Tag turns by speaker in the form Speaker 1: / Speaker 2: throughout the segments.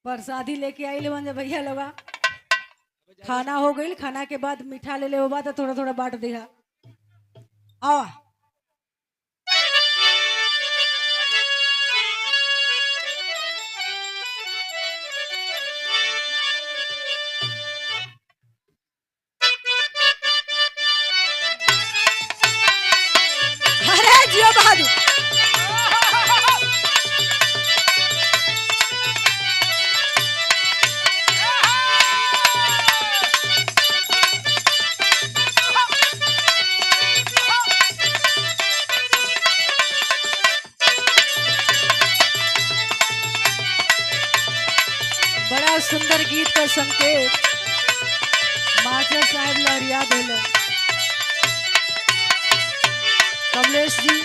Speaker 1: प्रसादी लेके आई ले बन भैया लोगा। खाना हो गई, खाना के बाद मीठा ले ले तो थोड़ा थोड़ा बांट देगा। आवा अरे जियो बहादुर। बड़ा सुंदर गीत का संकेत मास्टर साहब लहरिया दिल। कमलेश जी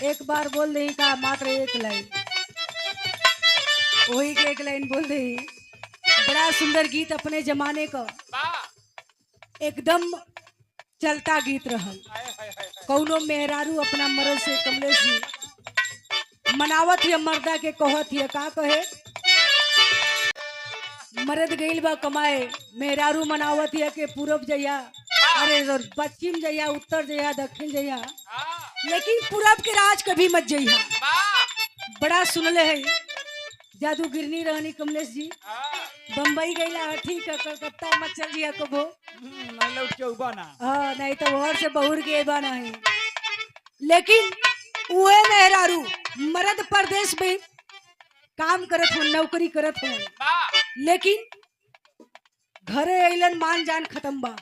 Speaker 1: एक बार बोल दे का मात्र एक लाइन, वही के एक लाइन बोल दे। बड़ा सुंदर गीत अपने जमाने का एकदम चलता गीत रहल। कौनो मेहरारू अपना मर्द से कमलेश जी मनावत है, मर्दा के कहत है का कहे। मर्द गईल बा कमाए, मेहरारू मनावत है के पूरब जइया, अरे पश्चिम जइया, उत्तर जइया, दक्षिण जइया, लेकिन पूरब के राज कभी मत जइया। बड़ा सुनले है जादूगिरनी रहनी कमलेश जी। बम्बई गईला ठीक है, कलकत्ता मत चल जिया कबो, हाँ नहीं तो घर से बहुर के बा नहीं। लेकिन उहे मेहरारू मर्द प्रदेश में काम करत हो, नौकरी करत हो, लेकिन घरे अइलन मान जान खत्म बा।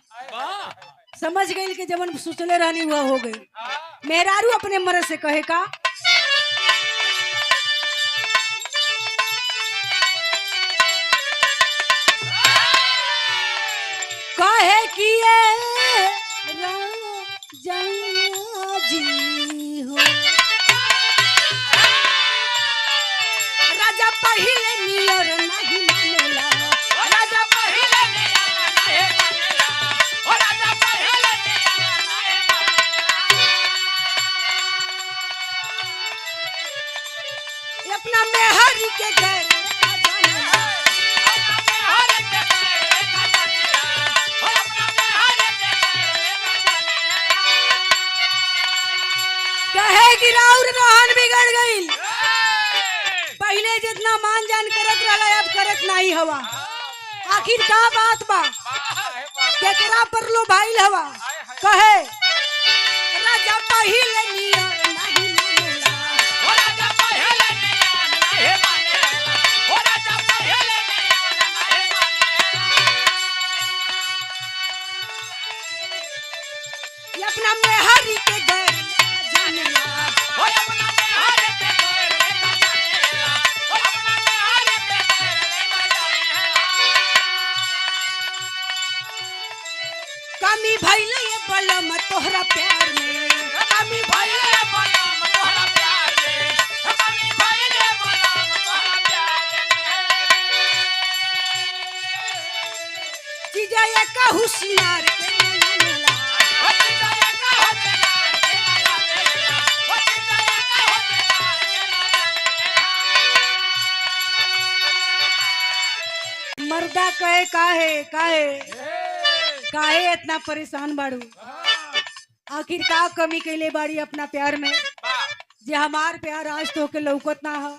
Speaker 1: समझ गई कि जब सोचले रहनी हुआ हो गई। मेहरारू अपने मर्द से कहे का कहे कि राजा जी हो, राजा पहिले नियर नहीं मानेला, राजा पहिले नियर नहीं मानेला, ओ राजा पहिले नियर नहीं मानेला। अपना मेहरी के घर कहे कि राउर रहन बिगड़ गई। पहले जितना मान जान करत रहा अब करत नहीं हवा। आखिर का बात बा केकरा पर लो भाई हवा। कहे राजा पहिले नियर नहीं मानेला, ओ राजा पहिले नियर नहीं मानेला, ओ राजा पहिले नियर नहीं मानेला। ये अपना मेहरी के घर जानेला, ओ अपना मेहरी के घर जानेला, ओ अपना मेहरी के घर जानेला। कमी भइले ये बलम तोहरा प्यार में, कमी भइले बलम तोहरा प्यार में, कमी भइले बलम तोहरा प्यार में। जीजा ये का होशियार के मानेला, ओ जीजा ये का होशियार के मानेला, ओ जीजा ये का होशियार के मानेला। मर्दा कहे काहे काहे काहे इतना परेशान बाड़ू। आखिर का कमी कैले बाड़ी अपना प्यार में जे हमार प्यार आज तो के लौकत ना हो।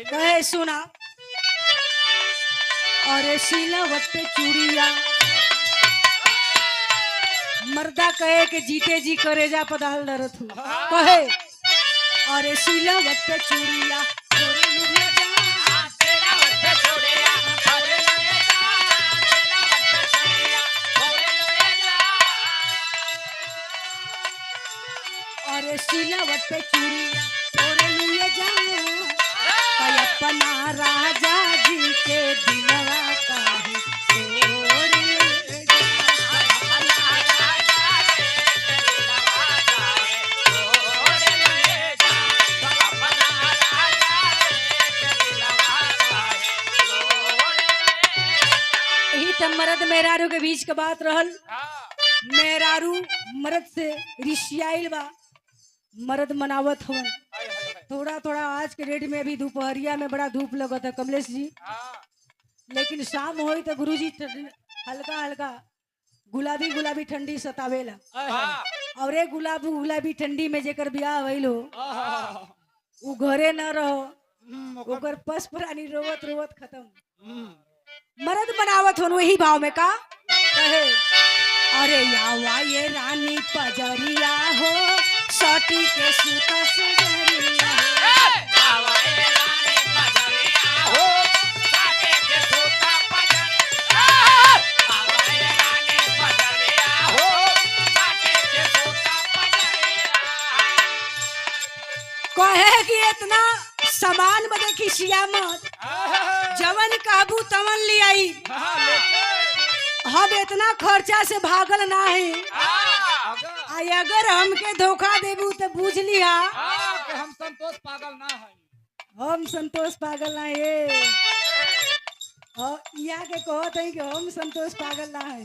Speaker 1: कहे सुना अरे सिलावट पे चूड़िया, मर्दा कहे के जीते जी करेजा पदाल डरत हूँ। कहे अरे सिलावट पे चूड़िया अरे सिलावट पे चूड़िया तोरे लिए जाऊं, अपना राजा जी के दिलवा काहे तोड़ ले जाऊं, अपना राजा जी के दिलवा काहे तोड़ ले जाऊं, अपना राजा जी के दिलवा काहे तोड़ ले। यही तो मर्द मेहरारू के बीच के बात रहल। मेहरारू मर्द से रिशियाइल बा, मर्द मनावत हवन थोड़ा थोड़ा आज के डेट में अभी दोपहरिया में बड़ा धूप लगता है कमलेश जी, लेकिन शाम होई तो गुरुजी हल्का हल्का गुलाबी गुलाबी ठंडी सतावेला। और एक गुलाबी गुलाबी ठंडी में जेकर ब्याह भइल हो उ घरे न रहो, ओकर पस प्राणी रोवत रोवत खत्म। मर्द बनावत हो वही भाव में का कहे, अरे यावा ये रानी पजरिया हो सटी के सूता सजरिया
Speaker 2: आवा ये रानी पजरिया हो साके के सूता पजरिया आवा ये रानी पजरिया हो साके के सूता पजरिया।
Speaker 1: कहे कि इतना सामान बदे खिसिया मत, जवन काबू तवन ले आई, हम इतना खर्चा से भागल ना है। अगर हमके धोखा देबू तो बुझ लिया
Speaker 3: हम संतोष पागल ना है।
Speaker 1: हम संतोष पागल ना है। यहाँ के कहत है कि हम संतोष पागल ना है।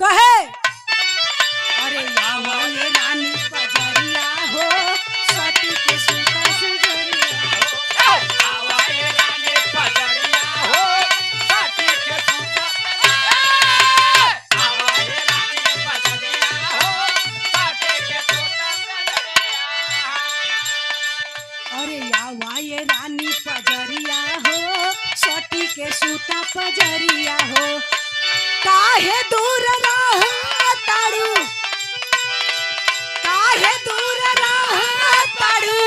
Speaker 1: कहे अरे यावा ये रानी पजरिया हो सटी के सूता सजरिया
Speaker 2: आवा ये रानी पजरिया हो साके के सूता आवा ये रानी पजरिया हो साके के सूता पजरिया।
Speaker 1: अरे यावा ये रानी पजरिया हो सटी के सूता पजरिया हो, काहे दूर रहो तारू, काहे दूर रहो तारू,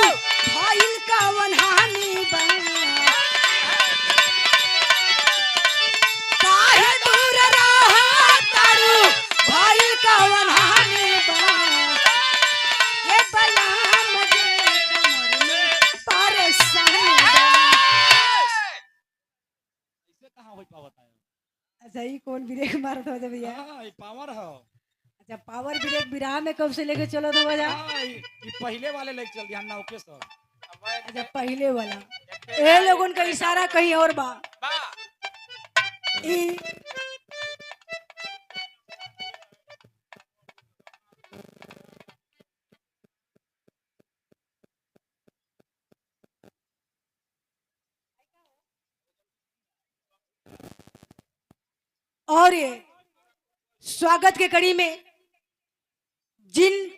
Speaker 1: भइल कवन हानि बा, काहे दूर रहो तारू, भइल कवन हानि बा, ये बयान मुझे कमर में परेशानी बा।
Speaker 3: ऐसे कहाँ हो पावता है?
Speaker 1: अच्छा ये कौन ब्रेक मारत हो भैया?
Speaker 3: ये पावर है।
Speaker 1: अच्छा पावर ब्रेक बिराह में कब से लेके चलो तो भैया?
Speaker 3: ये पहले वाले लेके चल दिया ना ओके सर।
Speaker 1: अच्छा पहले वाला ए लोगन का इशारा कहीं और बा। ई और ये स्वागत के कड़ी में जिन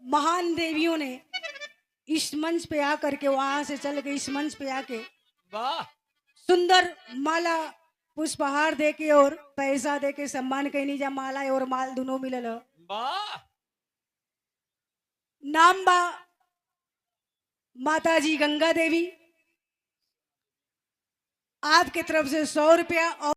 Speaker 1: महान देवियों ने इस मंच पे आकर के वहां से चल के इस मंच पे आके
Speaker 3: वाह
Speaker 1: सुंदर माला पुष्पहार दे के और पैसा दे के सम्मान कैनी जा, माला और माल दोनों मिलल ह।
Speaker 3: वाह
Speaker 1: नाम बा माता जी गंगा देवी, आपके तरफ से 100 रुपया और